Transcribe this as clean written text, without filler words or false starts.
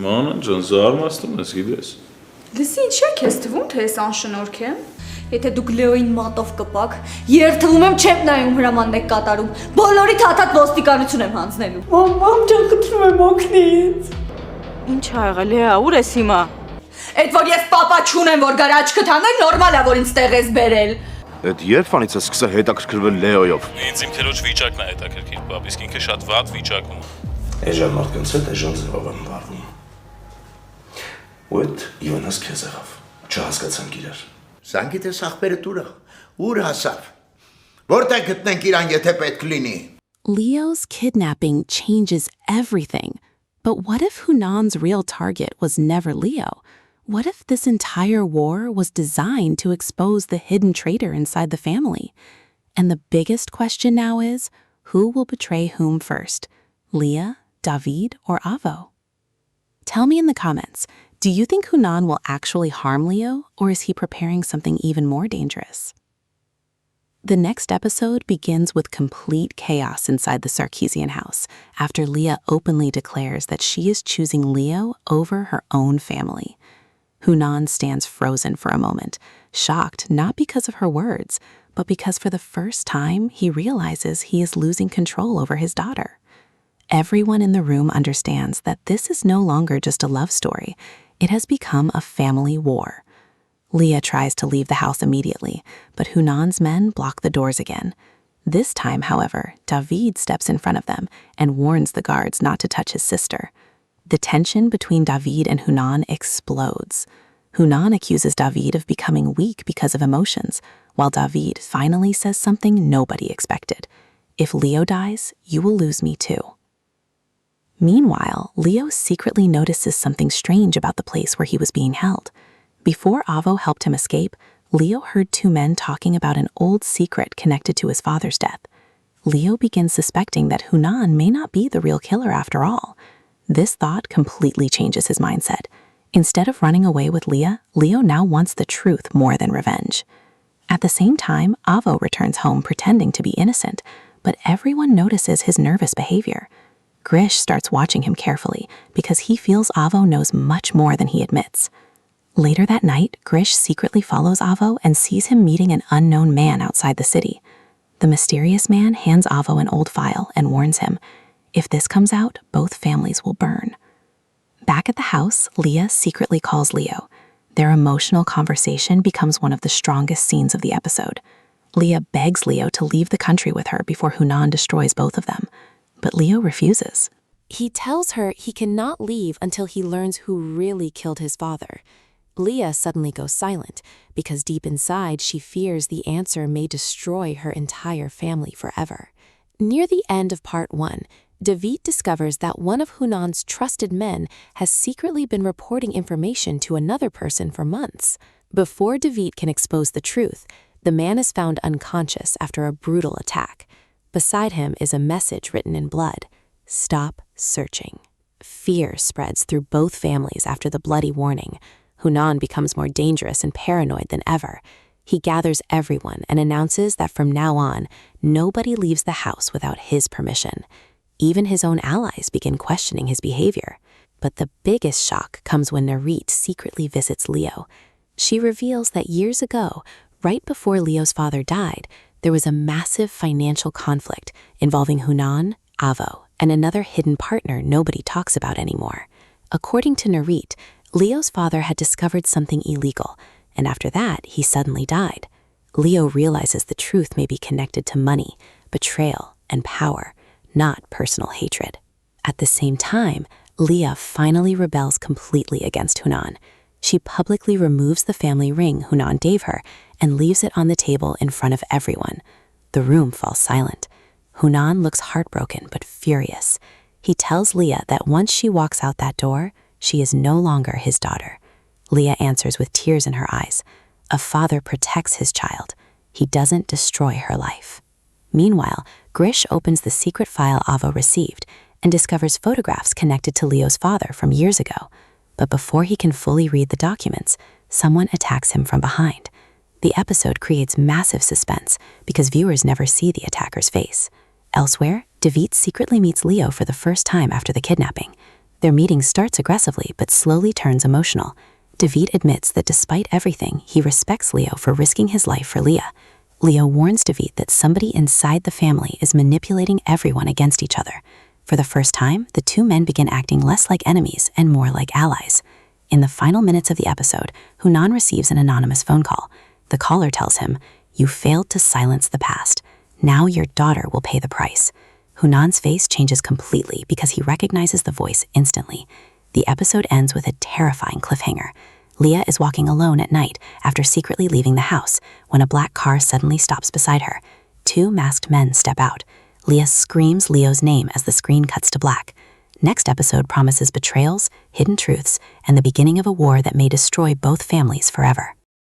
Մանա ջան, զարմացնում ես, գիտես։ Լսի, ինչ է քեզ թվում, թե ես անշնորհք եմ։ Եթե դուք Լեոին մատով կպաք, երթվում եմ չեմ նայում հրամանն եք կատարում, բոլորի թաթատ ոստիկանություն եմ հանձնելու։ Մամ ջան, խնդրում եմ օգնի ինձ։ Ինչ ա եղել, Լեա, ուր ես հիմա։ Այդ որ ես պապա չունեմ, որ գար աչքդ հանել, նորմալ է, որ ինձ տեղ ես բերել։ Այդ երբանից է սկսա հետաքրքրվել Լեոյով։ Ինձ իմ քերոջ վիճակն է հետաքրքիր, պապ, իսկ ինքը շատ վատ վիճակում։ Էժան մարդկանց հետ էժան ձևով եմ վարվում։ Ու այդ իվանաս քեզ եղավ, չհասկացանք իրար։ Սանգիտես ախպերը տուրա, ուր հասավ, որտեղ գտնենք իրան, եթե պետք լինի։ Leo's kidnapping changes everything. But what if Hunan's real target was never Leo? What if this entire war was designed to expose the hidden traitor inside the family? And the biggest question now is, who will betray whom first? Leah, David, or Avo? Tell me in the comments, do you think Hunan will actually harm Leo, or is he preparing something even more dangerous? The next episode begins with complete chaos inside the Sarkeesian house after Leah openly declares that she is choosing Leo over her own family. Hunan stands frozen for a moment, shocked not because of her words, but because for the first time he realizes he is losing control over his daughter. Everyone in the room understands that this is no longer just a love story. It has become a family war. Leah tries to leave the house immediately, but Hunan's men block the doors again. This time, however, David steps in front of them and warns the guards not to touch his sister. The tension between David and Hunan explodes. Hunan accuses David of becoming weak because of emotions, while David finally says something nobody expected. If Leo dies, you will lose me too. Meanwhile, Leo secretly notices something strange about the place where he was being held. Before Avo helped him escape, Leo heard two men talking about an old secret connected to his father's death. Leo begins suspecting that Hunan may not be the real killer after all. This thought completely changes his mindset. Instead of running away with Leah, Leo now wants the truth more than revenge. At the same time, Avo returns home pretending to be innocent, but everyone notices his nervous behavior. Grish starts watching him carefully because he feels Avo knows much more than he admits. Later that night, Grish secretly follows Avo and sees him meeting an unknown man outside the city. The mysterious man hands Avo an old file and warns him, if this comes out, both families will burn. Back at the house, Leah secretly calls Leo. Their emotional conversation becomes one of the strongest scenes of the episode. Leah begs Leo to leave the country with her before Hunan destroys both of them, but Leo refuses. He tells her he cannot leave until he learns who really killed his father. Leah suddenly goes silent because deep inside she fears the answer may destroy her entire family forever. Near the end of part 1, David discovers that one of Hunan's trusted men has secretly been reporting information to another person for months. Before David can expose the truth, the man is found unconscious after a brutal attack. Beside him is a message written in blood, "Stop searching." Fear spreads through both families after the bloody warning. Hunan becomes more dangerous and paranoid than ever. He gathers everyone and announces that from now on, nobody leaves the house without his permission. Even his own allies begin questioning his behavior. But the biggest shock comes when Narit secretly visits Leo. She reveals that years ago, right before Leo's father died, there was a massive financial conflict involving Hunan, Avo, and another hidden partner nobody talks about anymore. According to Narit, Leo's father had discovered something illegal, and after that, he suddenly died. Leo realizes the truth may be connected to money, betrayal, and power, not personal hatred. At the same time, Leah finally rebels completely against Hunan. She publicly removes the family ring Hunan gave her and leaves it on the table in front of everyone. The room falls silent. Hunan looks heartbroken but furious. He tells Leah that once she walks out that door, she is no longer his daughter. Leah answers with tears in her eyes. A father protects his child. He doesn't destroy her life. Meanwhile, Grish opens the secret file Avo received and discovers photographs connected to Leo's father from years ago. But before he can fully read the documents, someone attacks him from behind. The episode creates massive suspense because viewers never see the attacker's face. Elsewhere, David secretly meets Leo for the first time after the kidnapping. Their meeting starts aggressively but slowly turns emotional. David admits that despite everything, he respects Leo for risking his life for Leah. Leo warns David that somebody inside the family is manipulating everyone against each other. For the first time, the two men begin acting less like enemies and more like allies. In the final minutes of the episode, Hunan receives an anonymous phone call. The caller tells him, "You failed to silence the past. Now your daughter will pay the price." Hunan's face changes completely because he recognizes the voice instantly. The episode ends with a terrifying cliffhanger. Leah is walking alone at night after secretly leaving the house when a black car suddenly stops beside her. Two masked men step out. Leah screams Leo's name as the screen cuts to black. Next episode promises betrayals, hidden truths, and the beginning of a war that may destroy both families forever.